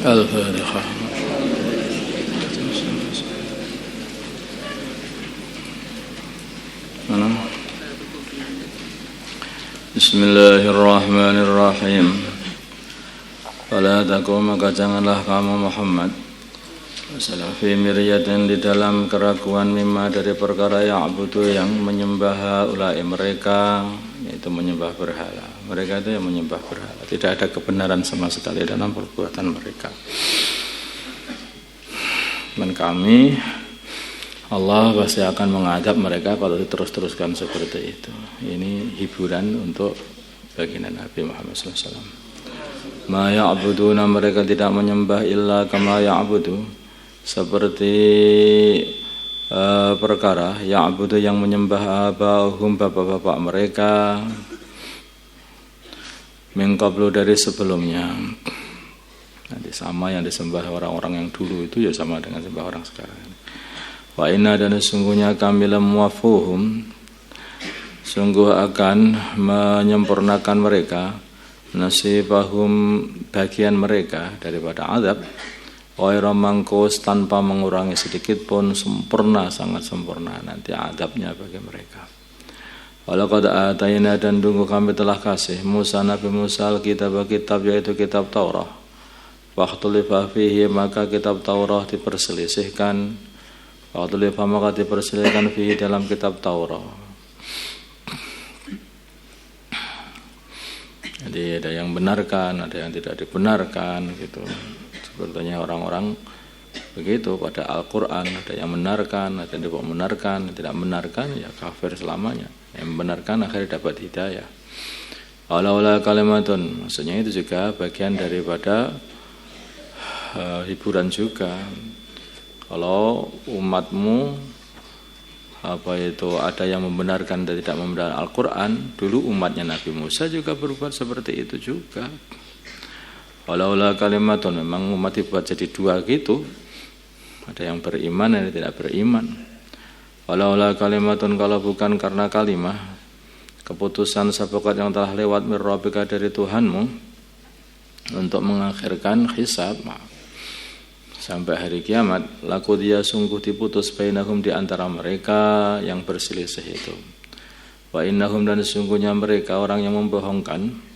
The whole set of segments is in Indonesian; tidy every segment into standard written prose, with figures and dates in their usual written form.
Al-Fatihah. Bismillahirrahmanirrahim. Fala taku, maka janganlah kamu Muhammad fi miryatin, di dalam keraguan, mimma, dari perkara ya'budu, yang menyembah ulai mereka, yaitu menyembah berhala. Mereka itu yang menyembah berhala. Tidak ada kebenaran sama sekali dalam perbuatan mereka. Dan kami, Allah pasti akan mengadab mereka kalau terus-teruskan seperti itu. Ini hiburan untuk baginda Nabi Muhammad SAW. Ma ya'buduna, mereka tidak menyembah illa kama ya'budu, seperti perkara ya'budu, yang menyembah abahum, bapak-bapak mereka, min qablu, dari sebelumnya. Nanti sama yang disembah orang-orang yang dulu itu ya sama dengan sembah orang sekarang. Wa inna, dan sesungguhnya kami lamuwafuhum, sungguh akan menyempurnakan mereka, nasibahum, bagian mereka daripada azab, ghairu mangkus, tanpa mengurangi sedikit pun, sempurna, sangat sempurna nanti azabnya bagi mereka. Walaqad atayna, dan tunggu kami telah kasih Musa, Nabi Musa, kitab, yaitu kitab Taurat. Waqtulifa fihi, maka kitab Taurat diperselisihkan. Waqtulifa, maka diperselisihkan fihi, dalam kitab Taurat. Jadi ada yang benarkan, ada yang tidak dibenarkan gitu. Sepertinya orang-orang begitu pada Al-Quran, ada yang benarkan, ada yang tidak membenarkan, tidak membenarkan ya kafir selamanya. Yang membenarkan akhirnya dapat hidayah. Ala kalimatun, maksudnya itu juga bagian daripada hiburan juga. Kalau umatmu ada yang membenarkan dan tidak membenarkan Al-Quran, dulu umatnya Nabi Musa juga berbuat seperti itu juga. Walaula kalimatun, memang umat dibuat jadi dua gitu, ada yang beriman dan yang tidak beriman. Walaula kalimatun, kalau bukan karena kalimah, keputusan sabaqat, yang telah lewat, mir rabbika, dari Tuhanmu, untuk mengakhirkan hisab sampai hari kiamat, laku dia sungguh diputus bainahum, di antara mereka yang berselisih itu. Wa innahum, dan sesungguhnya mereka orang yang membohongkan,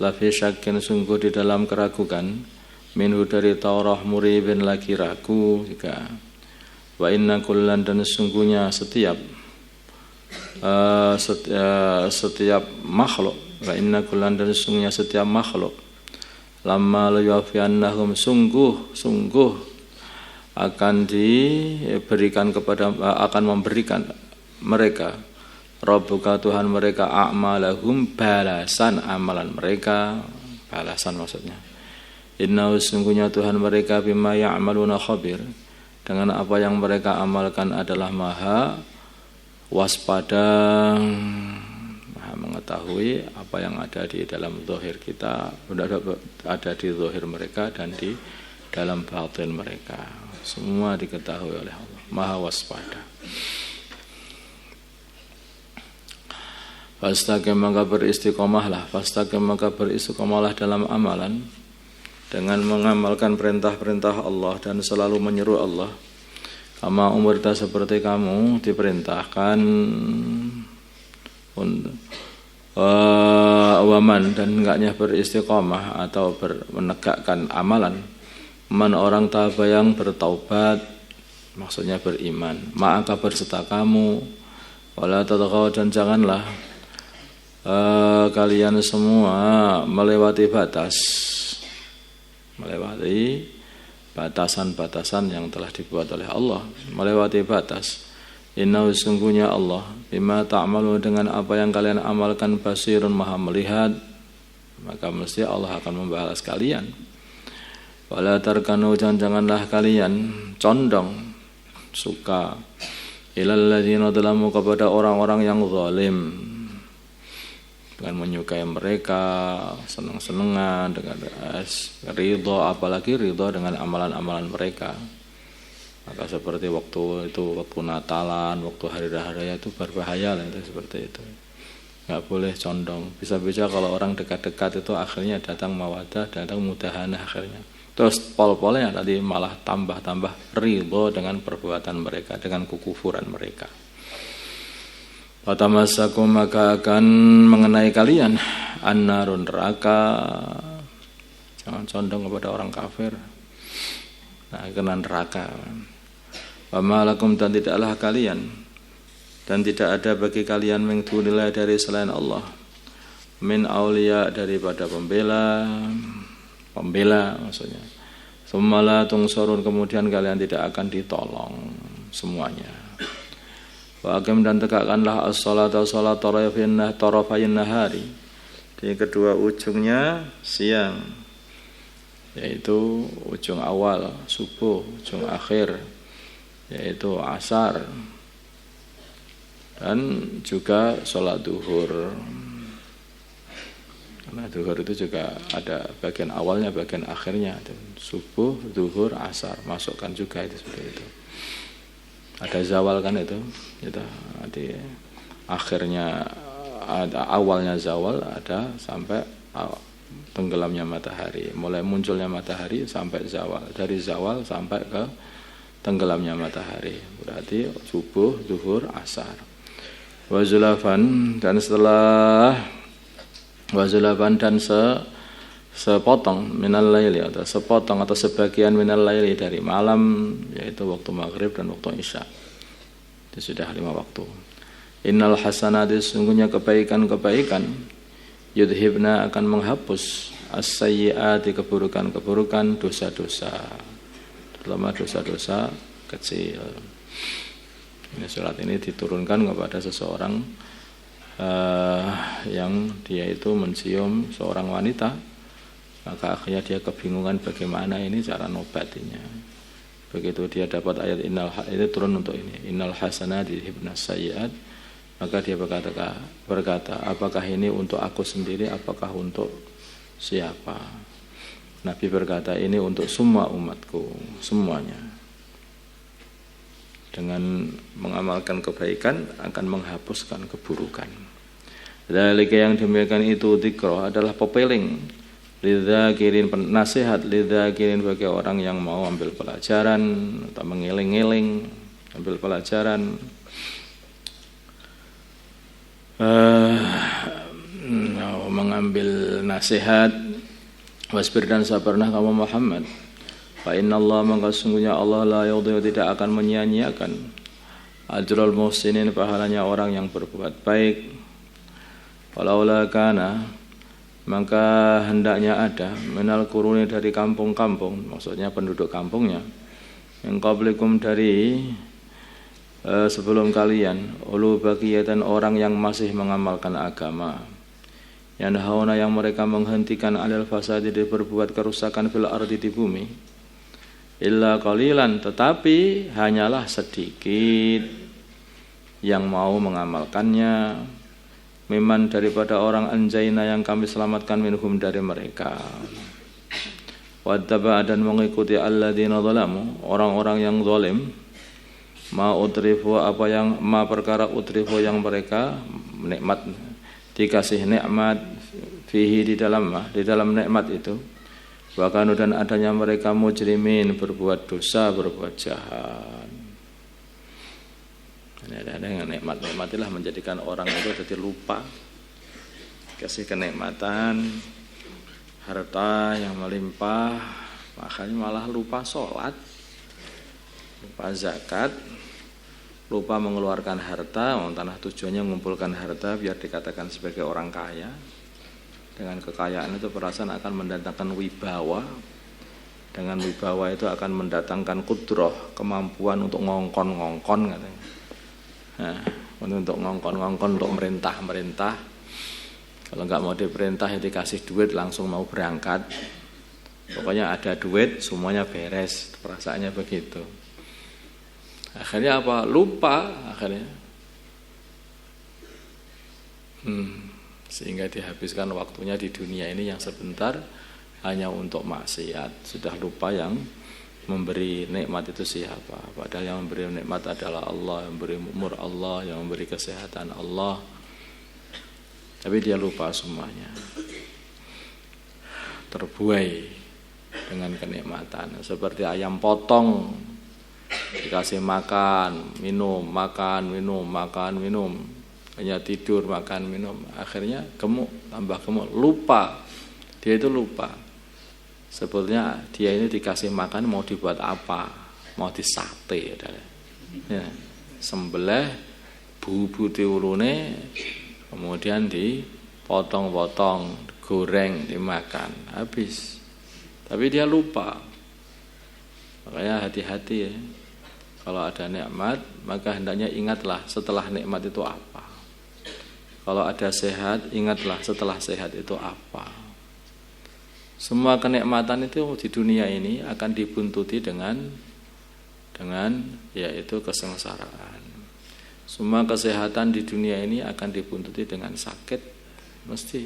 lafi syakin, sungguh di dalam keraguan, minhu, dari Taurah, muribin, lagi ragu juga. Wa inna kullan, dan sesungguhnya setiap makhluk, wa inna kullan, dan sesungguhnya setiap makhluk, lamma layuafiyannahum, sungguh akan diberikan akan memberikan mereka Rabbuka, Tuhan mereka, a'malahum, balasan amalan mereka, balasan maksudnya. Innahu, sungguhnya Tuhan mereka, bima ya'maluna khabir, dengan apa yang mereka amalkan adalah maha waspada, maha mengetahui apa yang ada di dalam zahir kita, ada di zahir mereka dan di dalam batin mereka. Semua diketahui oleh Allah, maha waspada. Fastaqim, maka beristiqomahlah, dalam amalan, dengan mengamalkan perintah-perintah Allah dan selalu menyeru Allah. Kama umurta, seperti kamu diperintahkan. Waman, dan hendaknya beristiqomah atau menegakkan amalan. Man, orang taba, yang bertaubat, maksudnya beriman. Ma'aka, berserta kamu. Wala tatghaw, dan janganlah kalian semua melewati batasan-batasan yang telah dibuat oleh Allah, melewati batas. Innahu, sungguhnya Allah, bima ta'malu, dengan apa yang kalian amalkan, basirun, maha melihat, maka mesti Allah akan membalas kalian. Wala tarkanu, janganlah kalian condong, suka, ilal ladzina zalamu, kepada orang-orang yang zalim, dengan menyukai mereka, senang-senangan, dengan ridho, apalagi ridho dengan amalan-amalan mereka. Maka seperti waktu Natalan, waktu hari raya itu berbahaya lah, itu seperti itu. nggak boleh condong. Bisa-bisa kalau orang dekat-dekat itu akhirnya datang mawaddah, datang mudahanah akhirnya. Terus pol-polnya tadi malah tambah-tambah ridho dengan perbuatan mereka, dengan kekufuran mereka. Fatamasakum maka akan mengenai kalian an-narun neraka. Jangan condong kepada orang kafir. Nah, kena neraka. Wa malakum dan tidaklah kalian dan tidak ada bagi kalian min dunillah dari selain Allah min auliya daripada pembela maksudnya. Sumala tungsorun kemudian kalian tidak akan ditolong semuanya. Wa aqim dan tegakkanlah as-salata salat tarafayn nahari di kedua ujungnya siang, yaitu ujung awal subuh, ujung akhir yaitu asar, dan juga sholat duhur. Karena duhur itu juga ada bagian awalnya, bagian akhirnya. Subuh, duhur, asar, masukkan juga itu seperti itu. Ada zawal kan itu nanti akhirnya ada awalnya zawal, ada sampai tenggelamnya matahari, mulai munculnya matahari sampai zawal, dari zawal sampai ke tenggelamnya matahari, berarti subuh, duhur, asar. Wazulafan dan setelah wazulafan dan sepotong minal laili atau sepotong atau sebagian minal laili dari malam, yaitu waktu maghrib dan waktu isya. Itu sudah 5 waktu. Innal hasanati sungguhnya kebaikan-kebaikan yudhibna akan menghapus as-sayyiati keburukan-keburukan, dosa-dosa, terutama dosa-dosa kecil. Ini surat ini diturunkan kepada seseorang yang dia itu mencium seorang wanita, maka akhirnya dia kebingungan bagaimana ini cara nobatinya. Begitu dia dapat ayat itu turun untuk ini, innal hasanati yudhibna as-sayyiat, maka dia berkata, apakah ini untuk aku sendiri, apakah untuk siapa? Nabi berkata, ini untuk semua umatku, semuanya. Dengan mengamalkan kebaikan akan menghapuskan keburukan. Dzalika yang demikian itu dzikra adalah pepeling, lidzakirin nasihat, lidzakirin bagi orang yang mau ambil pelajaran atau mengiling-iling, ambil pelajaran. Mengambil nasihat. Wasbir dan sabarlah kamu Muhammad. Fa innallaha maka sungguhnya Allah la yudhi'u tidak akan menyia-nyiakan ajrul muhsinin pahalanya orang yang berbuat baik. Walaula kana maka hendaknya ada minal quruni dari kampung-kampung, maksudnya penduduk kampungnya, yang qablikum dari sebelum kalian, ulu baqiyatan orang yang masih mengamalkan agama, yanhauna yang mereka menghentikan alal fasadi dari berbuat kerusakan fil ardi di bumi, illa qalilan tetapi hanyalah sedikit yang mau mengamalkannya, miman daripada orang anjaina yang kami selamatkan minhum dari mereka, wattaba dan mengikuti alladzina zalamu orang-orang yang zalim, ma utrifu apa yang ma perkara utrifu yang mereka nikmat dikasih nikmat fihi di dalam nikmat itu, bahkan dan adanya mereka mujrimin berbuat dosa, berbuat jahat. Ada yang nikmat itulah menjadikan orang itu jadi lupa, kasih kenikmatan harta yang melimpah, makanya malah lupa sholat, lupa zakat, lupa mengeluarkan harta. Tanah tujuannya mengumpulkan harta biar dikatakan sebagai orang kaya. Dengan kekayaan itu perasaan akan mendatangkan wibawa. Dengan wibawa itu akan mendatangkan kudroh, kemampuan untuk ngongkon katanya. Nah, untuk ngongkon untuk merintah. Kalau nggak mau diperintah ya dikasih duit langsung mau berangkat. Pokoknya ada duit semuanya beres, perasaannya begitu. Akhirnya apa? Lupa akhirnya. Sehingga dihabiskan waktunya di dunia ini yang sebentar hanya untuk maksiat. Sudah lupa yang memberi nikmat itu siapa. Padahal yang memberi nikmat adalah Allah, yang memberi umur Allah, yang memberi kesehatan Allah. Tapi dia lupa semuanya. Terbuai dengan kenikmatan. Seperti ayam potong, dikasih makan, minum, hanya tidur, makan, minum, akhirnya gemuk, tambah gemuk, lupa. Dia itu lupa. Sebetulnya dia ini dikasih makan mau dibuat apa? Mau disate, ya. Sembelih, bubu diulune, kemudian dipotong-potong, goreng, dimakan, habis. Tapi dia lupa. Makanya hati-hati ya. Kalau ada nikmat, maka hendaknya ingatlah setelah nikmat itu apa. Kalau ada sehat, ingatlah setelah sehat itu apa. Semua kenikmatan itu di dunia ini akan dibuntuti dengan yaitu kesengsaraan. Semua kesehatan di dunia ini akan dibuntuti dengan sakit, mesti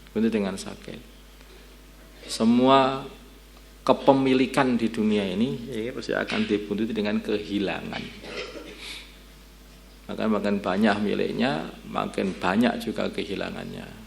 dibuntuti dengan sakit. Semua kepemilikan di dunia ini pasti akan dibuntuti dengan kehilangan. Maka makin banyak miliknya, makin banyak juga kehilangannya.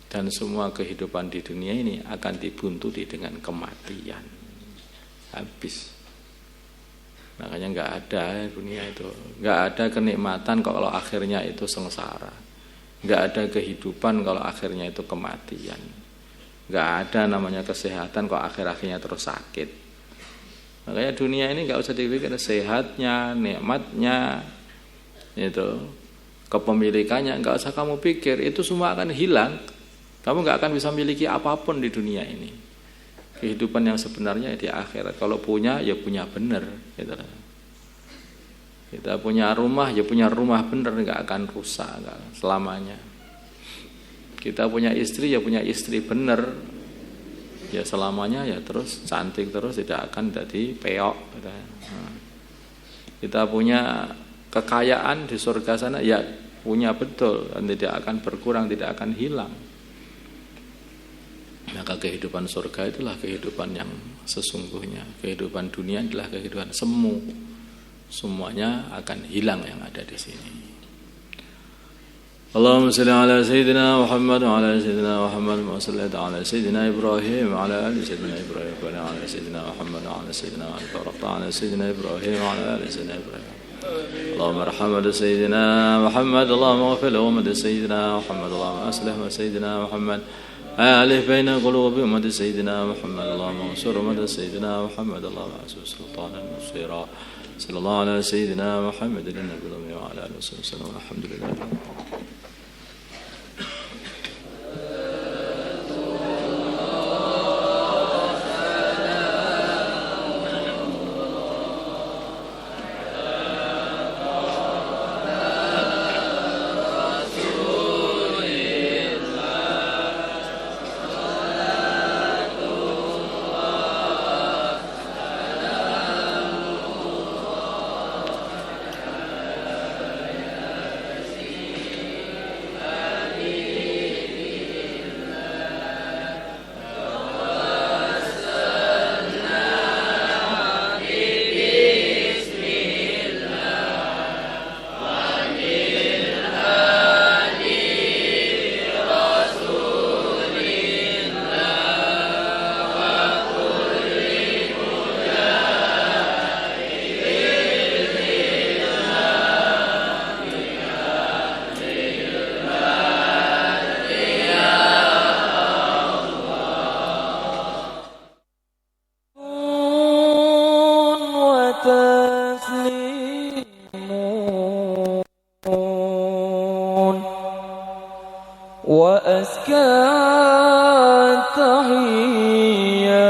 Dan semua kehidupan di dunia ini akan dibuntuti dengan kematian. Habis. Makanya enggak ada dunia itu, enggak ada kenikmatan kalau akhirnya itu sengsara. Enggak ada kehidupan kalau akhirnya itu kematian. Enggak ada namanya kesehatan kalau akhir-akhirnya terus sakit. Makanya dunia ini enggak usah dipikir sehatnya, nikmatnya, itu kepemilikannya enggak usah kamu pikir, itu semua akan hilang. Kamu enggak akan bisa miliki apapun di dunia ini. Kehidupan yang sebenarnya di akhirat. Kalau punya ya punya benar, gitu. Kita punya rumah, ya punya rumah benar, enggak akan rusak enggak selamanya. Kita punya istri, ya punya istri benar, ya selamanya ya terus cantik terus, tidak akan jadi peok. Gitu. Kita punya kekayaan di surga sana, ya punya betul dan tidak akan berkurang, tidak akan hilang. Maka kehidupan surga itulah kehidupan yang sesungguhnya. Kehidupan dunia adalah kehidupan semu. Semuanya akan hilang yang ada di sini. Allahumma shalli ala sayyidina Muhammad wa ala sayyidina Muhammad wa salli ala sayyidina Ibrahim wa ala ali sayyidina Ibrahim wa ala sayyidina Muhammad wa ala sayyidina Muhammad wa ala sayyidina Ibrahim wa ala ali sayyidina Ibrahim. Allahumma arham sayyidina Muhammad, Allahumma ighfir lahu sayyidina Muhammad, Allahumma aslih sayyidina Muhammad. ألف بين قلوب أمة سيدنا محمد اللهم انصر أمة سيدنا محمد اللهم أعز سلطانا نصيرا صلى الله على سيدنا محمد النبي الأمي وعلى آله وصحبه وسلم والحمد لله. وأزكى التحيات